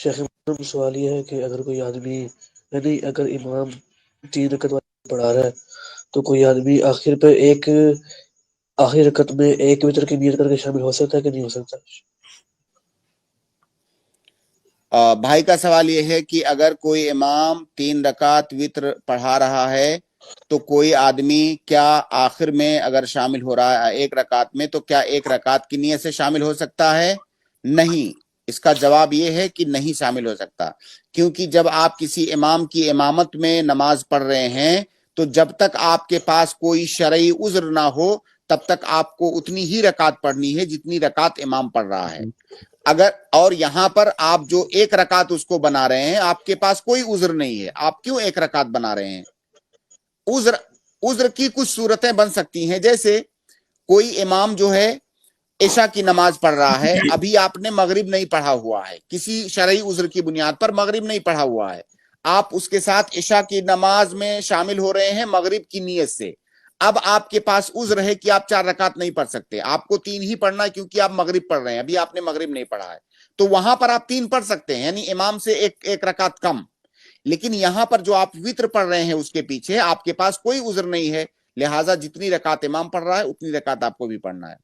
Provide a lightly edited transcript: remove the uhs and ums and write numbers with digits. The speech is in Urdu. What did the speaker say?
شیخ محترم سوال یہ ہے کہ اگر کوئی آدمی یعنی اگر امام 3 رکعت پڑھا رہا ہے تو کوئی آدمی آخری رکعت میں ایک وتر کی نیت کر کے شامل ہو سکتا ہے کہ نہیں ہو سکتا؟ بھائی کا سوال یہ ہے کہ اگر کوئی امام 3 رکعت وتر پڑھا رہا ہے تو کوئی آدمی کیا آخر میں اگر شامل ہو رہا ہے 1 رکعت میں تو کیا 1 رکعت کی نیت سے شامل ہو سکتا ہے؟ نہیں، اس کا جواب یہ ہے کہ نہیں شامل ہو سکتا، کیونکہ جب آپ کسی امام کی امامت میں نماز پڑھ رہے ہیں تو جب تک آپ کے پاس کوئی شرعی عذر نہ ہو تب تک آپ کو اتنی ہی رکعت پڑھنی ہے جتنی رکعت امام پڑھ رہا ہے۔ اور یہاں پر آپ جو 1 رکعت اس کو بنا رہے ہیں، آپ کے پاس کوئی عذر نہیں ہے، آپ کیوں 1 رکعت بنا رہے ہیں؟ عذر کی کچھ صورتیں بن سکتی ہیں، جیسے کوئی امام جو ہے عشاء کی نماز پڑھ رہا ہے، ابھی آپ نے مغرب نہیں پڑھا ہوا ہے، کسی شرعی عذر کی بنیاد پر مغرب نہیں پڑھا ہوا ہے، آپ اس کے ساتھ عشاء کی نماز میں شامل ہو رہے ہیں مغرب کی نیت سے۔ اب آپ کے پاس عذر ہے کہ آپ 4 رکعت نہیں پڑھ سکتے، آپ کو 3 ہی پڑھنا ہے کیونکہ آپ مغرب پڑھ رہے ہیں، ابھی آپ نے مغرب نہیں پڑھا ہے، تو وہاں پر آپ 3 پڑھ سکتے ہیں، یعنی امام سے ایک رکعت کم۔ لیکن یہاں پر جو آپ وتر پڑھ رہے ہیں اس کے پیچھے آپ کے پاس کوئی عذر نہیں ہے، لہٰذا جتنی رکعت امام پڑھ رہا ہے اتنی رکعت آپ کو بھی پڑھنا ہے۔